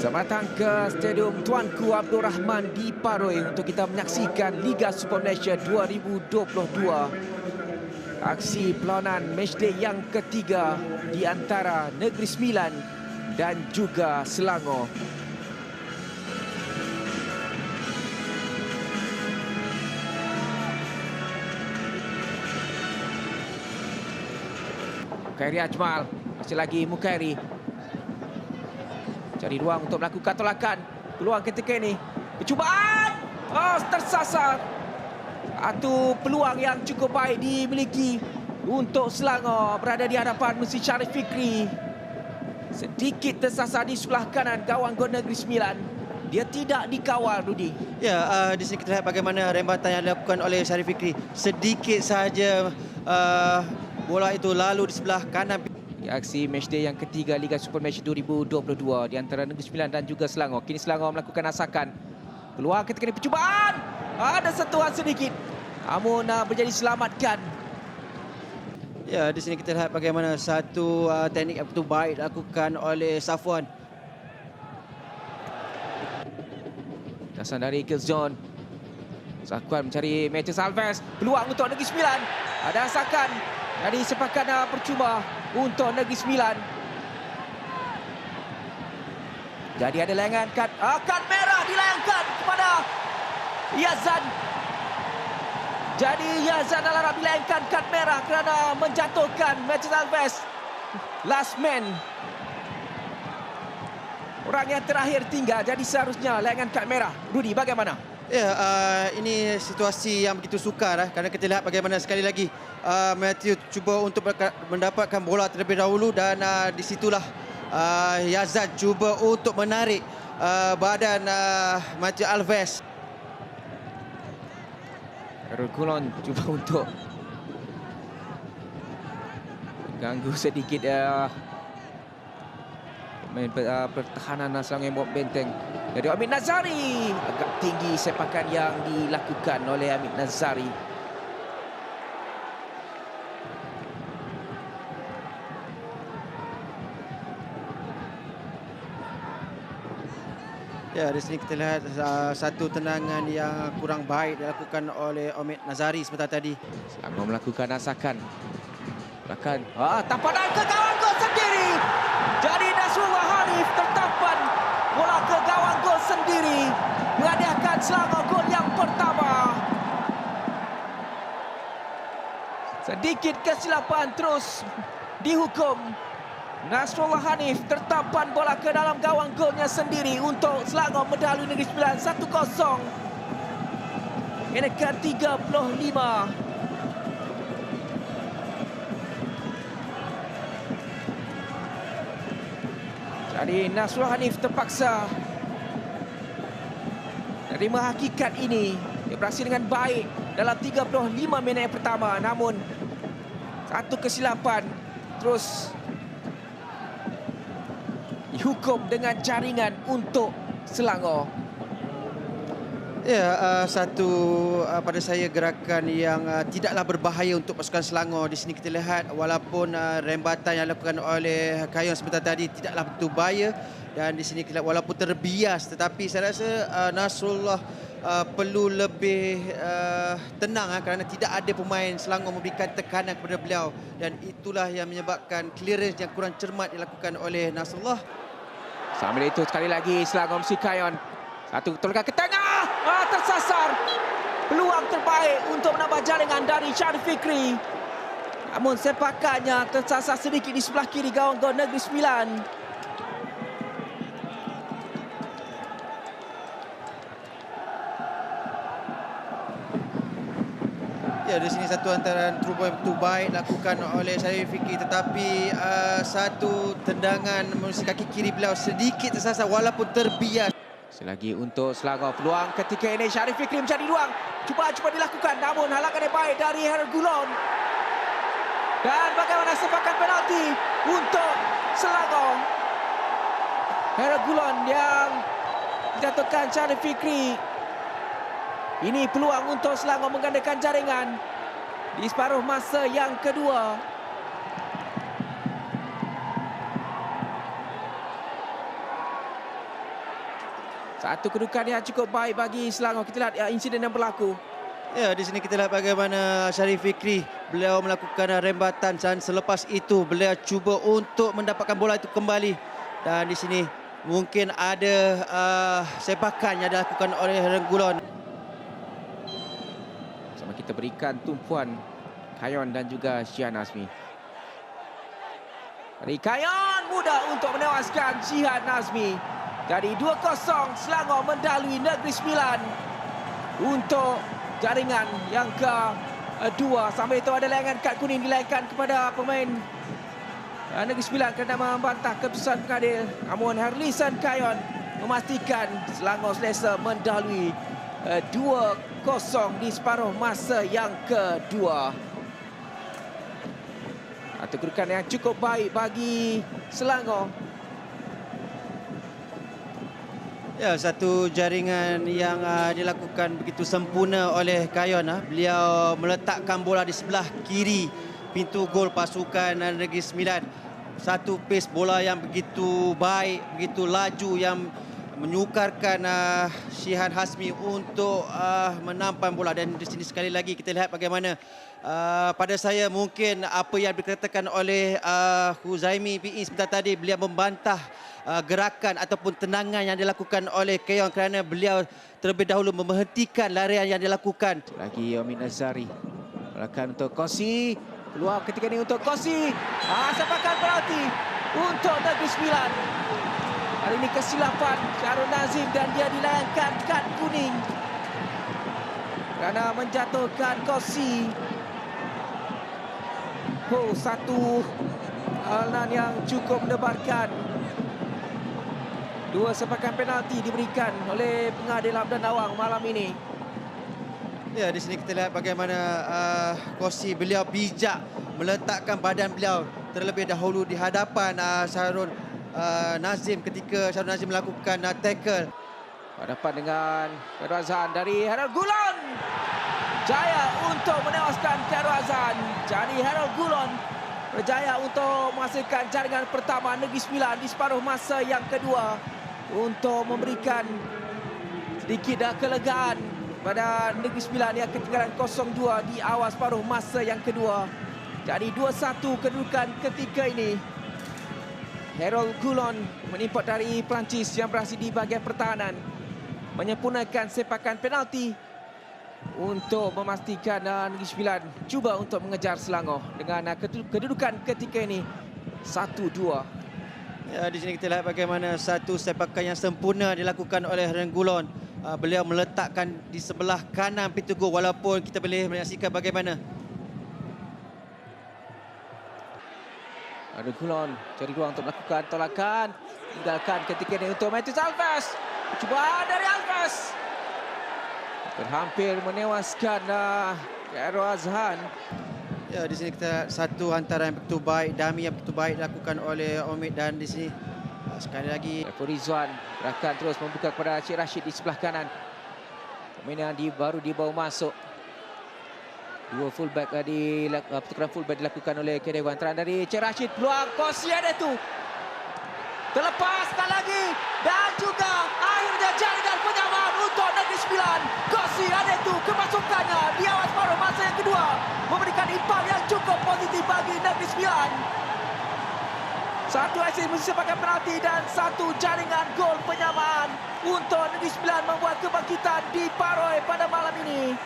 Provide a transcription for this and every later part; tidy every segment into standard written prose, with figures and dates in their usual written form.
Selamat datang ke Stadium Tuanku Abdul Rahman di Paroi untuk kita menyaksikan Liga Super Malaysia 2022. Aksi perlawanan matchday yang ketiga di antara Negeri Sembilan dan juga Selangor. Mukairi Ajmal, masih lagi Mukairi. Cari ruang untuk melakukan tolakan. Peluang ketika ini. Percubaan! Oh, tersasar. Satu peluang yang cukup baik dimiliki untuk Selangor berada di hadapan Mesti Sharif Fikri. Sedikit tersasar di sebelah kanan gawang gol Negeri Sembilan. Dia tidak dikawal, Rudi. Ya, di sini kita lihat bagaimana rembatan yang dilakukan oleh Sharif Fikri. Sedikit sahaja bola itu lalu di sebelah kanan. Aksi matchday yang ketiga Liga Super Malaysia 2022 di antara Negeri Sembilan dan juga Selangor. Kini Selangor melakukan asakan. Peluang ketika ini percubaan. Ada sentuhan sedikit. Namun berjadi selamatkan. Ya, di sini kita lihat bagaimana satu teknik yang betul baik dilakukan oleh Safwan. Dasan dari kill zone. Safwan mencari Matthews Alves. Peluang untuk Negeri Sembilan. Ada asakan dari sepakan percuma untuk Negeri Sembilan. Jadi ada layangan kad merah dilayangkan kepada Yazan. Jadi Yazan Al-Arab dilayangkan kad merah kerana menjatuhkan Matthews Alves. Last man. Orang yang terakhir tinggal, jadi seharusnya layangan kad merah. Rudi, bagaimana? Ya, ini situasi yang begitu sukar kerana kita lihat bagaimana sekali lagi Matthew cuba untuk mendapatkan bola terlebih dahulu dan di situlah Yazan cuba untuk menarik badan Matthew Alves. Regulon cuba untuk mengganggu sedikit pemain pertahanan Selangor yang buat benteng. Dari Amit Nazari. Agak tinggi sepakan yang dilakukan oleh Amit Nazari. Ya, di sini kita lihat satu tendangan yang kurang baik dilakukan oleh Omid Nazari sebentar tadi. Selangor melakukan asakan. Bahkan tampanan ke gawang gol sendiri. Jadi Nasrullah Hanif tertampan bola ke gawang gol sendiri. Menghadiahkan Selangor gol yang pertama. Sedikit kesilapan terus dihukum. Nasrullah Hanif tertampan bola ke dalam gawang golnya sendiri untuk Selangor mendahului Negeri Sembilan 1-0. Ini ke-35. Jadi Nasrullah Hanif terpaksa menerima hakikat ini. Dia beraksi dengan baik dalam 35 minit yang pertama. Namun satu kesilapan terus dihukum dengan jaringan untuk Selangor. Ya, satu pada saya gerakan yang tidaklah berbahaya untuk pasukan Selangor. Di sini kita lihat walaupun rembatan yang dilakukan oleh Kayon sebentar tadi tidaklah begitu bahaya, dan di sini kita lihat walaupun terbias, tetapi saya rasa Nasrullah perlu lebih tenang kerana tidak ada pemain Selangor memberikan tekanan kepada beliau, dan itulah yang menyebabkan clearance yang kurang cermat dilakukan oleh Nasrullah. Sambil itu sekali lagi Selangor mesti Kayon. Satu tolakan ke tengah. Tersasar. Peluang terbaik untuk menambah jaringan dari Sharif Fikri. Namun sepakannya tersasar sedikit di sebelah kiri gawang gol Negeri Sembilan. Ya, di sini satu antara terubai yang betul baik dilakukan oleh Sharif Fikri, tetapi satu tendangan melalui kaki kiri beliau sedikit tersasar walaupun terbias. Selagi untuk Selangor, peluang ketika ini Sharif Fikri mencari ruang. Cuba dilakukan, namun halangan yang baik dari Hergulon. Dan bagaimana sepakan penalti untuk Selangor. Hergulon yang dijatuhkan Sharif Fikri. Ini peluang untuk Selangor menggandakan jaringan di separuh masa yang kedua. Satu kedudukan yang cukup baik bagi Selangor. Kita lihat insiden yang berlaku. Ya, di sini kita lihat bagaimana Syarif Fikri, beliau melakukan rembatan dan selepas itu beliau cuba untuk mendapatkan bola itu kembali. Dan di sini mungkin ada sepakan yang dilakukan oleh Renggulon. Sama kita berikan tumpuan Kayon dan juga Syihan Nazmi. Dari Kayon mudah untuk menewaskan Syihan Nazmi. Jadi 2-0 Selangor mendalui Negeri Sembilan untuk jaringan yang kedua. Sambil itu ada layangan kad kuning dilayangkan kepada pemain Negeri Sembilan kerana membantah keputusan pengadil. Namun Herlison Kayon memastikan Selangor selesa mendalui 2-0 di separuh masa yang kedua. Satu kedudukan yang cukup baik bagi Selangor. Ya, satu jaringan yang dilakukan begitu sempurna oleh Kayon. Beliau meletakkan bola di sebelah kiri pintu gol pasukan Negeri Sembilan. Satu pace bola yang begitu baik, begitu laju yang menyukarkan Syihan Hazmi untuk menampan bola. Dan di sini sekali lagi kita lihat bagaimana pada saya mungkin apa yang dikatakan oleh Huzaimi PE sebentar tadi, beliau membantah gerakan ataupun tenangan yang dilakukan oleh Kayon kerana beliau terlebih dahulu menghentikan larian yang dilakukan. Lagi Amin Azari. Melakukan untuk Kosi. Peluang ketika ini untuk Kosi. Sepakan penalti untuk Negeri Sembilan. Hari ini kesilapan Syahrul Nazim dan dia dilayangkan kad kuning kerana menjatuhkan Kosi. Satu halaman yang cukup mendebarkan. 2 sepakan penalti diberikan oleh pengadil Hamdan Awang malam ini. Ya, di sini kita lihat bagaimana Kosi beliau bijak meletakkan badan beliau terlebih dahulu di hadapan Syahrul Nazim ketika Syahrul Nazim melakukan tackle. Berhadapan dengan Khairul Azhan dari Hairul Gulon. Jaya untuk menewaskan Khairul Azhan. Jadi Hairul Gulon berjaya untuk menghasilkan jaringan pertama Negeri Sembilan di separuh masa yang kedua untuk memberikan sedikit kelegaan pada Negeri Sembilan yang ketinggalan 0-2 di awal separuh masa yang kedua. Jadi 2-1 kedudukan ketika ini. Hairul Gulon menimpak dari Perancis yang berhasil di bahagian pertahanan menyempurnakan sepakan penalti untuk memastikan Negeri Sembilan cuba untuk mengejar Selangor dengan kedudukan ketika ini 1-2. Ya, di sini kita lihat bagaimana satu sepakan yang sempurna dilakukan oleh Renggulon. Beliau meletakkan di sebelah kanan pintu gol walaupun kita boleh menyaksikan bagaimana Renggulon cari ruang untuk melakukan tolakan. Tinggalkan ketika ini untuk Matthews Alves. Cubaan dari Alves. Hampir menewaskan Khairul Azhan. Ya, di sini kita satu hantaran yang begitu baik, dummy yang begitu baik dilakukan oleh Omid. Dan di sini sekali lagi Rizwan akan terus membuka kepada Cik Rashid di sebelah kanan. Pemain yang baru dibawa masuk. Dua fullback pertukaran fullback dilakukan oleh Kedewan. Terang dari Cik Rashid, peluang Kosi ada tu. Terlepas sekali lagi dan juga akhirnya jaringan penyamaan untuk Negeri Sembilan. Kosi ada tu kemasukannya di awal separuh masa yang kedua memberikan impak yang cukup positif bagi Negeri Sembilan. Satu asis sepakan penalti dan satu jaringan gol penyamaan untuk Negeri Sembilan membuat kebangkitan di Paroi pada malam ini.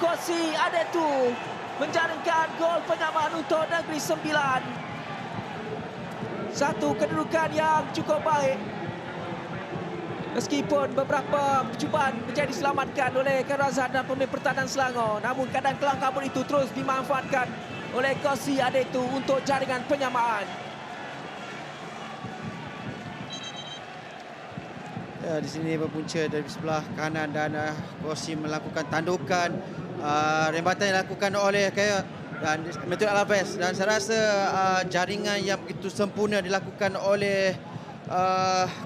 Kosi Adetu menjaringkan gol penyamaan untuk Negeri Sembilan. Satu kedudukan yang cukup baik. Meskipun beberapa percubaan menjadi diselamatkan oleh Khairul Azhan dan pemain pertahanan Selangor, namun kadang kelang kabut itu terus dimanfaatkan oleh Kosi Adetu untuk jaringan penyamaan. ya, di sini berpunca dari sebelah kanan dan Kosi melakukan tandukan. Rembatan yang dilakukan oleh Kayon dan Matthews Alves, dan saya rasa jaringan yang begitu sempurna dilakukan oleh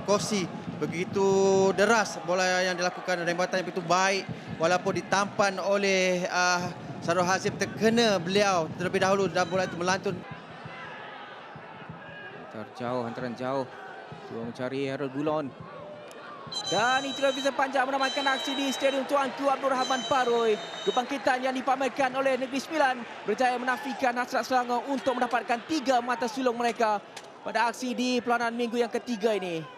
Kosi. Begitu deras bola yang dilakukan, rembatan yang begitu baik walaupun ditampan oleh Syahrul Hazim, terkena beliau terlebih dahulu dan bola itu melantun. Hantaran jauh. Cuba mencari Hairul Gulon. Dan itulah Vincent Panjang menamakan aksi di Stadium Tuanku Abdul Rahman Paroi. Kebangkitan yang dipamerkan oleh Negeri Sembilan berjaya menafikan hasrat Selangor untuk mendapatkan 3 mata sulung mereka pada aksi di perlawanan minggu yang ketiga ini.